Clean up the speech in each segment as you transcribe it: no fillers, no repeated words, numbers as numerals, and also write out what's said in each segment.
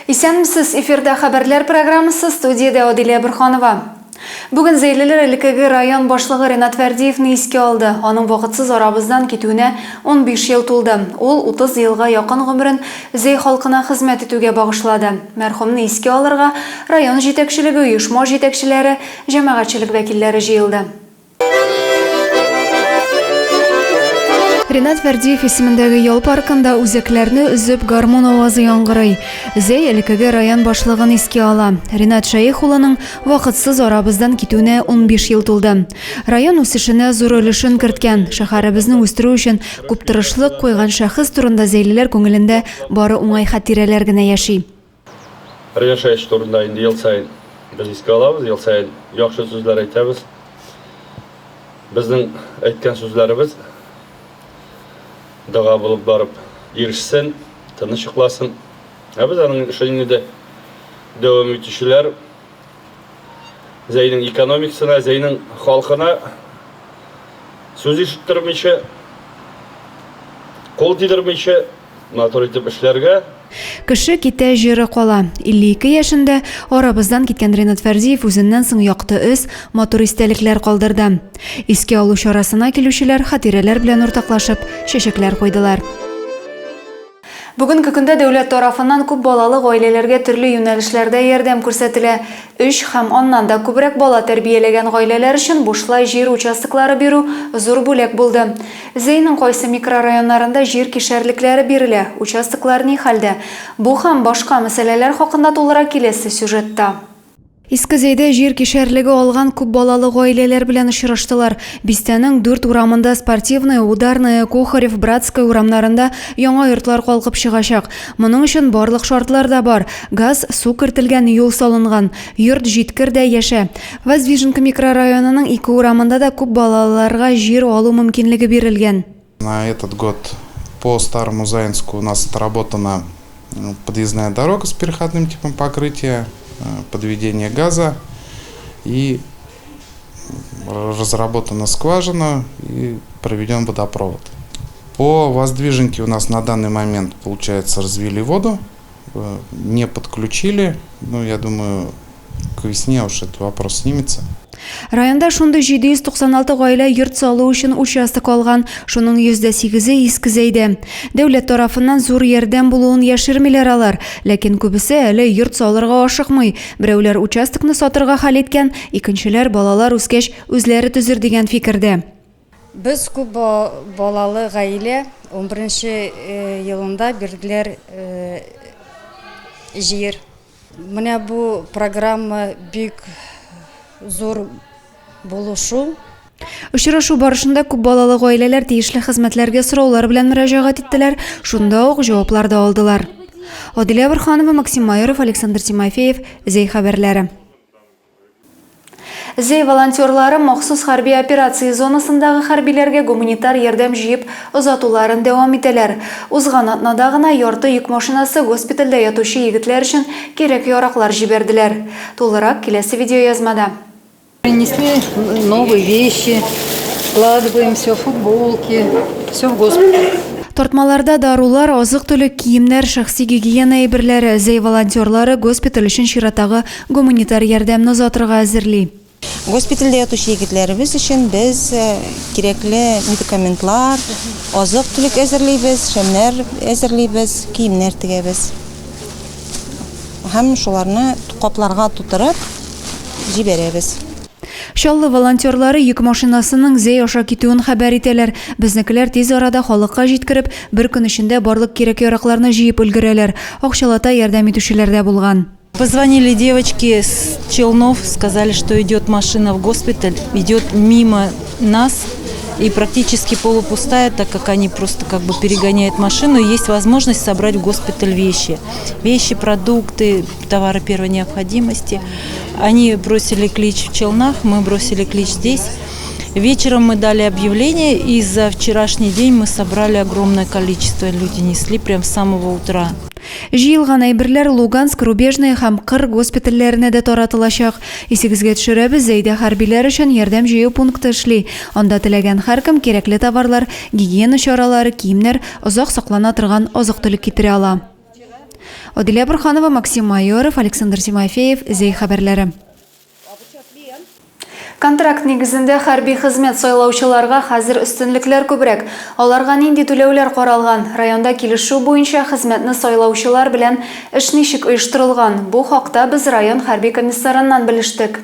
Исәнмесез, эфирда хәбәрләр программасы, студияда Одилия Бурханова. Бүген зәйлелер элеккеге район башлыгы Ринат Фәрдиевне искә алды. Аның вакытсыз арабыздан китүенә 15 ел тулды. Ул 30 елга якын гомерен зәй халкына хезмәт итүгә багышлады. Мәрхүмне искә алырга район җитәкчелеге, оешма җитәкчеләре, җәмәгатьчелек вәкилләре җыелды. Ринат Фәрдиев исемендәге ял паркында үзәкләрне үзеп гармон авазы яңгырый. Зәй элеккеге район башлыгын искә ала. Ринат Шәйх улының вакытсыз арабыздан китүенә 15 ел тулды. Район үсешенә зур өлешен керткән. Шәһәребезне үстерү өчен күп тырышлык куйган шәхес турында зәйлеләр күңелендә бары уңай хатирәләр генә яши. Ринат Шәйх турында инде ел сайын без искә алабыз, ел сайын яхшы сүзләр әйтәбез. Безнең әйткән сүзләребез дага булып барып ирешсен, тынычласын. Без аның эшен дә дәвам итүчеләр зәйнең экономикасына, зәйнең халкына сүз ишеттермичә, кул тидермичә, матур итеп эшләргә. Кеше китә, җире кала. 52 яшендә арабыздан киткән Ринат Фәрдиев үзеннән соң якты эз, матур истәлекләр калдырды. Искә алу чарасына килүчеләр хатирәләр белән уртаклашып, чәчәкләр куйдылар. Бүгенге көндә дәүләт тарафыннан күп балалы гаиләләргә төрле юнәлешләрдә ярдәм күрсәтелә. 3 һәм аннан да күбрәк бала тәрбияләгән гаиләләр өчен бушлай җир участоклары бирү зур бүләк булды. Зәйнең кайсы микрорайоннарында җир кишәрлекләре бирелә, участоклар ни хәлдә? Бу һәм башка мәсьәләләр хакында тулырак киләсе сюжетта. Иске Зәйдә җир кишәрлеге алган күп балалы гаиләләр белән очраштылар. Бистәнең 4 урамында Спортивная, Ударная, Кухарев, Братская урамнарында яңа йортлар калкып чыгачак. Моның өчен барлык шартлар да бар. Газ, су кертелгән, юл салынган. Йорт җиткер дә яшә. Воздвиженка микрорайонының 2 урамында да күп балаларга җир алу мөмкинлеге бирелгән. На этот год по Старому Заинску у нас отработана подъездная дорога с переходным типом покрытия, подведение газа и разработана скважина и проведен водопровод. По Воздвиженке у нас на данный момент, получается, развели воду, не подключили, я думаю, к весне уж этот вопрос снимется. Районда шунда 796 гаилә йорт салу өчен участок алган, шуның 8%-е иске Зәйдә. Дәүләт тарафыннан зур ярдәм булуын яшермиләр алар, ләкин күбесе әле йорт салырга ашыкмый. Берәүләр участокны сатырга хәл иткән, икенчеләр балалар үскәч үзләре төзер дигән фикердә. Без күп балалы гаилә 11 елында бирделәр җир. Менә бу программа бик зур булышу. Очрашу барышында күп балалы гаиләләр тиешле хезмәтләргә сораулар белән мөрәҗәгать иттеләр, шунда ук җаваплар да алдылар. Одилия Бурханова, Максим Майоров, Александр Тимофеев, Зәй хәбәрләре. Зәй волонтерлары махсус хәрби операция зонасындагы хәрбиләргә гуманитар ярдәм җыеп озатуларын дәвам итәләр. Узган атнада гына ярты йөк машинасы госпитальдә ятучы егетләр өчен кирәк яраклар җибәрделәр. Тулырак киләсе видеоязмада. Принесли новые вещи, складываем все, футболки, все в госпиталь. Тартмаларда дарулар, азык-төлек киемнәр, шәхси гигиена әйберләре. Зәй волонтерлары госпиталь өчен чиратагы гуманитар ярдәмне озатырга әзерли. Госпитальдә ятучы егетләребез өчен без кирәкле медикаментлар, азык-төлек әзерлибез, шәмнәр әзерлибез, киемнәр тегәбез. Һәм шуларны капларга тутырып җибәрәбез. Шаллы волонтерлары йөк машинасының Зәй аша китүен хәбәр итәләр. Безнекеләр тиз арада халыкка җиткереп, бер көн эчендә барлык кирәк яракларны җыеп өлгерәләр. Акчалата ярдәм итүчеләр дә булган. Позвонили девочки с Челнов, сказали, что идет машина в госпиталь, идет мимо нас и практически полупустая, так как они просто перегоняют машину. Есть возможность собрать в госпиталь вещи. Вещи, продукты, товары первой необходимости. Они бросили клич в Челнах, мы бросили клич здесь. Вечером мы дали объявление, и за вчерашний день мы собрали огромное количество. Люди несли прям с самого утра. Җыелган әйберләр Луганск, Рубежная һәм Кыр госпитальләренә дә таратылачак. Исегезгә төшерәбез, Зәйдә хәрбиләр өчен ярдәм җыю пункты эшли. Анда теләгән һәркем кирәкле товарлар, гигиена чаралары, киемнәр, озак саклана торган азык-төлек китерә ала. Одилия Бурханова, Максим Майоров, Александр Тимофеев, Зей хәбәрләре. Контракт нигезендә хәрби хезмәт сайлаучыларга хәзер өстенлекләр күбрәк. Аларга нинди түләүләр каралган? Районда килешү буенча хезмәтне сайлаучылар белән эш ничек оештырылган? Бу хакта без район хәрби комиссарыннан белештек.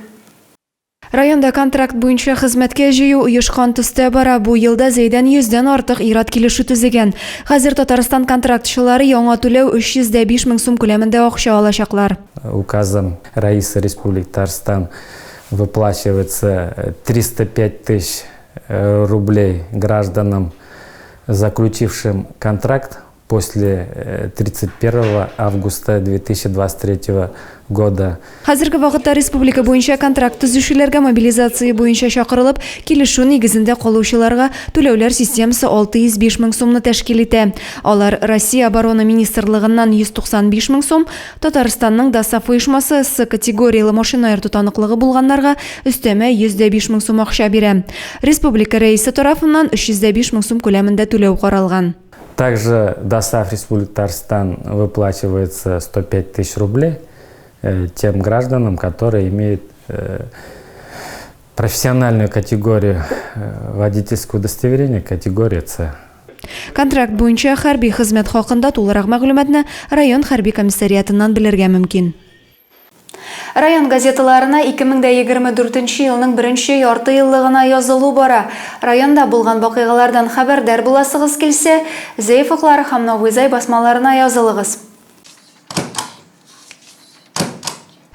Районда контракт буенча хезмәткә җыю оешкан төстә бара. Бу елда зәйдән 100дән артык ир-ат килешү төзегән. Хәзер Татарстан контрактчылары яңа түләү 305 мең сум күләмендә акча алачаклар. Указом Раисы Республики Татарстан выплачивается 305 тысяч рублей гражданам, заключившим контракт после 31 августа 2023 года. Хәзерге вакытта республика буенча контракт төзүчеләргә мобилизация буенча чакырылып, килешү нигезендә калучыларга түләүләр системасы 605 мең сумны тәшкил итә. Алар Россия оборона министрлыгыннан 195 мең сум, Татарстанның ДАСАФ оешмасы С категориялы машина тотаныклыгы булганнарга өстәмә 105 мең сум акча бирә. Республика рәисе тарафыннан 305 мең сум күләмендә түләү каралган. Также ДАСАФ Республики Татарстан выплачивается 105 тысяч рублей тем гражданам, которые имеют профессиональную категорию водительского удостоверения, категория С. Контракт буенча хәрби хезмәт хакында тулырак мәгълүматны район хәрби комиссариатыннан белергә мөмкин. Район газеталарына 2024 елның 1 ярты еллыгына язылу бара. Районда булган вакыйгалардан хәбәрдар буласыгыз килсә, Зәйфоклар һәм Новый басмаларына язылыгыз.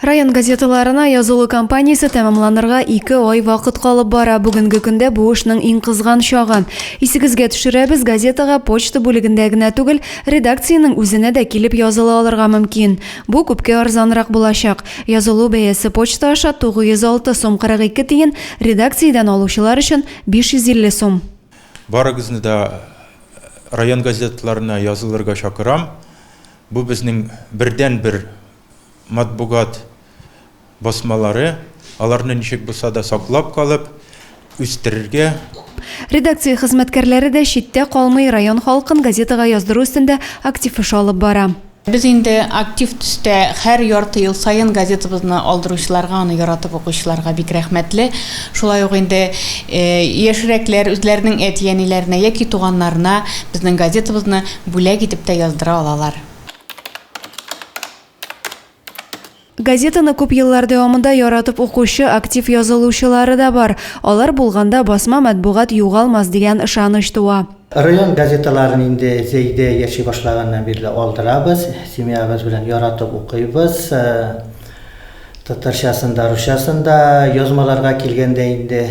Район газеталарына язылу кампаниясе тәмамланырга 2 ай вакыт калып бара. Бүгенге көндә бу эшнең иң кызган чагы. Исегезгә төшерәбез, газетага почта бүлегендә генә түгел, редакциянең үзенә дә килеп языла алырга мөмкин. Бу күпкә арзанрак булачак. Язылу бәясе почта аша 906 сум 42 тиен, редакциядән алучылар өчен 550 сум. Барыгызны да район газеталарына язылырга чакырам. Бу безнең бердән-бер матбугат басмалары, аларны ничек булса да саклап калып, үстерергә. Редакция хезмәткәрләре дә читтә калмый, район халкын газетага яздыру өстендә актив эш алып бара. Без инде актив төстә һәр ярты ел сайын газетабызны алдыручыларга, аны яратып укучыларга бик рәхмәтле. Шулай ук инде яшьрәкләр үзләренең әтияниләренә яки туганнарына безнең газетабызны бүләк итеп тә яздыра алалар. Газетаны күп еллар дәвамында яратып укучы актив язылучылары да бар. Алар булганда басма матбугат югалмас дигән ышаныч туа. Район газеталарын инде зәйдә яши башлаганнан бирле алдырабыз, семьябыз белән яратып укыйбыз. Татарчасында, русчасында язмаларга килгәндә инде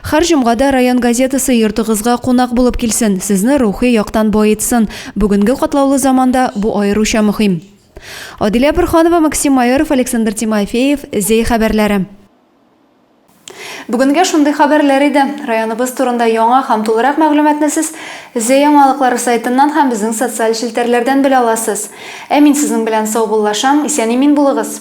Һәр җомгада район газетасы йортыгызга кунак булып килсен, сезне рухи яктан баетсын. Бүгенге катлаулы заманда бу аеруча мөһим. Одилия Бурханова, Максим Майоров, Александр Тимофеев, Зей хәбәрләре. Бүгенге шундый хәбәрләр иде. Районыбыз турында яңа һәм тулырак мәгълүматны сез Зей яңалыклары сайтыннан һәм безнең социаль челтәрләрдән белә аласыз. Мин сезнең белән сау буллашам, исән-имин булыгыз.